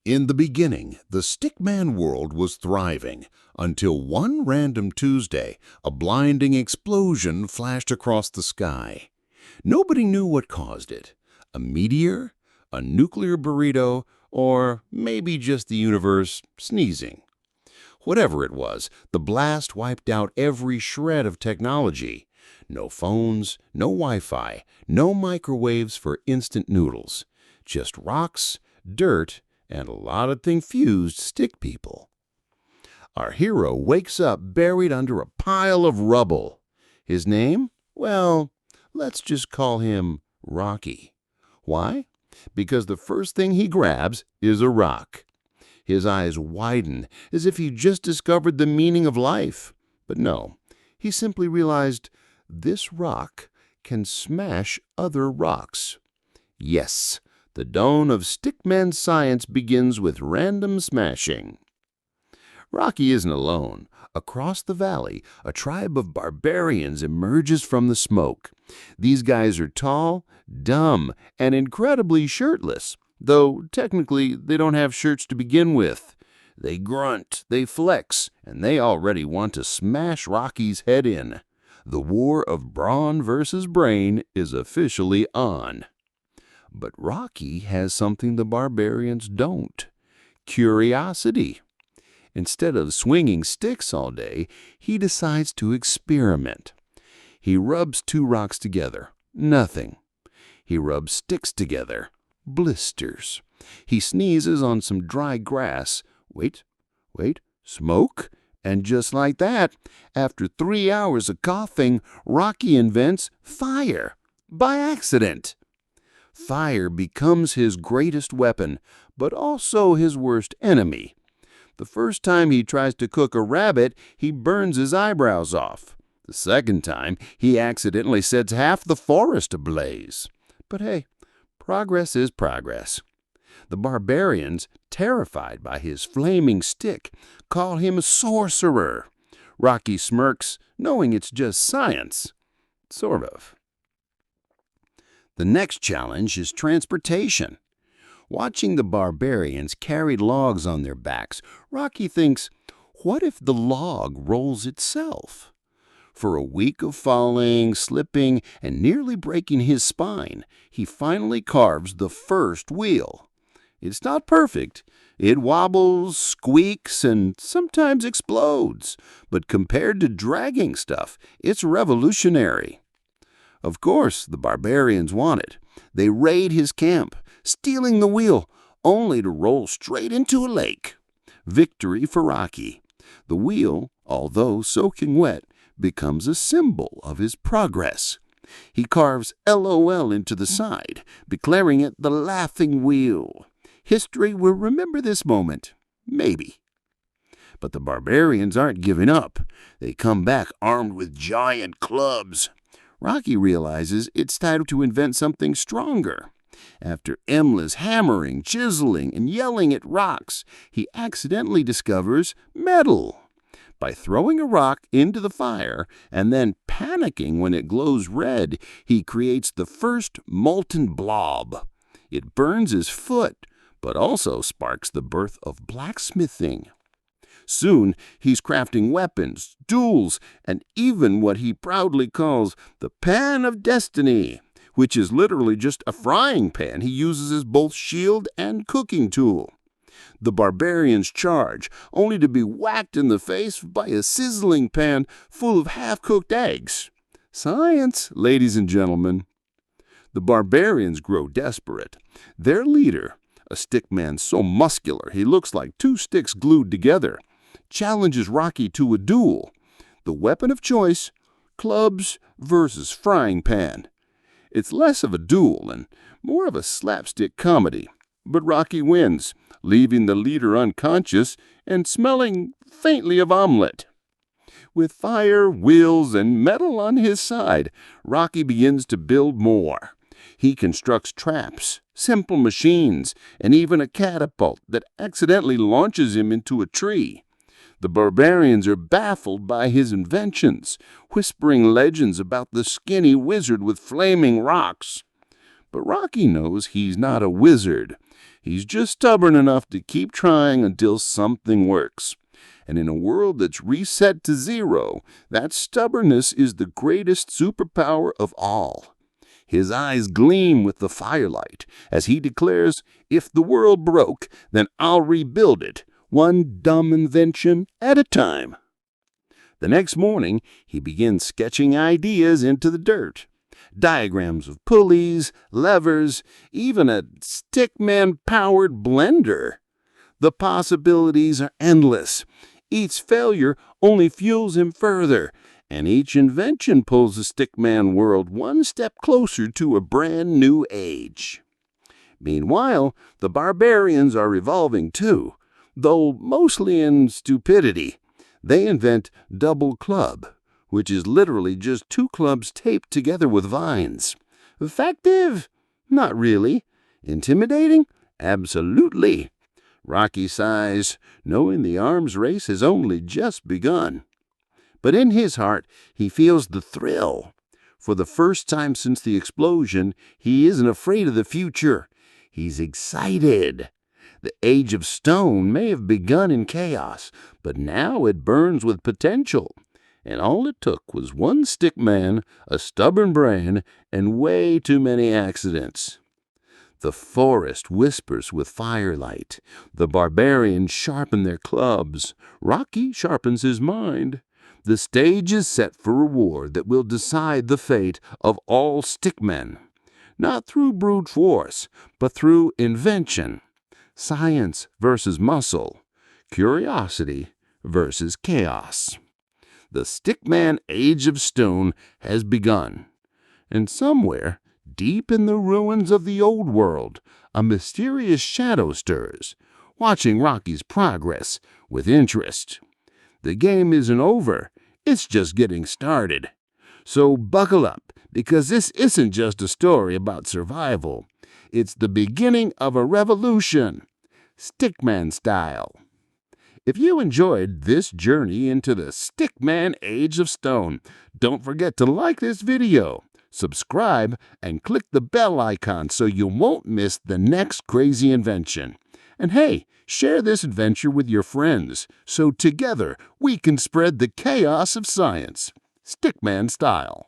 In the beginning, the Stickman world was thriving until one random Tuesday, a blinding explosion flashed across the sky. Nobody knew what caused it. A meteor? A nuclear burrito? Or maybe just the universe sneezing? Whatever it was, the blast wiped out every shred of technology. No phones, no Wi-Fi, no microwaves for instant noodles. Just rocks, dirt, and a lot of confused stick people. Our hero wakes up buried under a pile of rubble. His name? Well, let's just call him Rocky. Why? Because the first thing he grabs is a rock. His eyes widen as if he just discovered the meaning of life. But no, he simply realized this rock can smash other rocks. Yes, the dawn of Stickman science begins with random smashing. Rocky isn't alone. Across the valley, a tribe of barbarians emerges from the smoke. These guys are tall, dumb, and incredibly shirtless, though technically they don't have shirts to begin with. They grunt, they flex, and they already want to smash Rocky's head in. The war of brawn versus brain is officially on. But Rocky has something the barbarians don't: curiosity. Instead of swinging sticks all day, he decides to experiment. He rubs two rocks together. Nothing. He rubs sticks together. Blisters. He sneezes on some dry grass. Wait, smoke? And just like that, after 3 hours of coughing, Rocky invents fire. By accident. Fire becomes his greatest weapon, but also his worst enemy. The first time he tries to cook a rabbit, he burns his eyebrows off. The second time, he accidentally sets half the forest ablaze. But hey, progress is progress. The barbarians, terrified by his flaming stick, call him a sorcerer. Rocky smirks, knowing it's just science. Sort of. The next challenge is transportation. Watching the barbarians carry logs on their backs, Rocky thinks, what if the log rolls itself? For a week of falling, slipping, and nearly breaking his spine, he finally carves the first wheel. It's not perfect. It wobbles, squeaks, and sometimes explodes. But compared to dragging stuff, it's revolutionary. Of course, the barbarians want it. They raid his camp, stealing the wheel, only to roll straight into a lake. Victory for Rocky. The wheel, although soaking wet, becomes a symbol of his progress. He carves LOL into the side, declaring it the laughing wheel. History will remember this moment. Maybe. But the barbarians aren't giving up. They come back armed with giant clubs. Rocky realizes it's time to invent something stronger. After endless hammering, chiseling, and yelling at rocks, he accidentally discovers metal. By throwing a rock into the fire and then panicking when it glows red, he creates the first molten blob. It burns his foot, but also sparks the birth of blacksmithing. Soon, he's crafting weapons, tools, and even what he proudly calls the Pan of Destiny, which is literally just a frying pan he uses as both shield and cooking tool. The barbarians charge, only to be whacked in the face by a sizzling pan full of half-cooked eggs. Science, ladies and gentlemen. The barbarians grow desperate. Their leader, a stickman so muscular he looks like two sticks glued together, challenges Rocky to a duel. The weapon of choice, clubs versus frying pan. It's less of a duel and more of a slapstick comedy. But Rocky wins, leaving the leader unconscious and smelling faintly of omelet. With fire, wheels, and metal on his side, Rocky begins to build more. He constructs traps, simple machines, and even a catapult that accidentally launches him into a tree. The barbarians are baffled by his inventions, whispering legends about the skinny wizard with flaming rocks. But Rocky knows he's not a wizard. He's just stubborn enough to keep trying until something works. And in a world that's reset to zero, that stubbornness is the greatest superpower of all. His eyes gleam with the firelight as he declares, "If the world broke, then I'll rebuild it, one dumb invention at a time." The next morning, he begins sketching ideas into the dirt. Diagrams of pulleys, levers, even a Stickman-powered blender. The possibilities are endless. Each failure only fuels him further, and each invention pulls the Stickman world one step closer to a brand new age. Meanwhile, the barbarians are evolving too, though mostly in stupidity. They invent double club, which is literally just two clubs taped together with vines. Effective? Not really. Intimidating? Absolutely. Rocky sighs, knowing the arms race has only just begun. But in his heart, he feels the thrill. For the first time since the explosion, he isn't afraid of the future. He's excited. The Age of Stone may have begun in chaos, but now it burns with potential. And all it took was one stickman, a stubborn brain, and way too many accidents. The forest whispers with firelight. The barbarians sharpen their clubs. Rocky sharpens his mind. The stage is set for a war that will decide the fate of all stickmen. Not through brute force, but through invention. Science versus muscle. Curiosity versus chaos. The Stickman Age of Stone has begun. And somewhere, deep in the ruins of the old world, a mysterious shadow stirs, watching Rocky's progress with interest. The game isn't over, it's just getting started. So buckle up, because this isn't just a story about survival. It's the beginning of a revolution, Stickman style. If you enjoyed this journey into the Stickman Age of Stone, don't forget to like this video, subscribe, and click the bell icon so you won't miss the next crazy invention. And hey, share this adventure with your friends so together we can spread the chaos of science, Stickman style.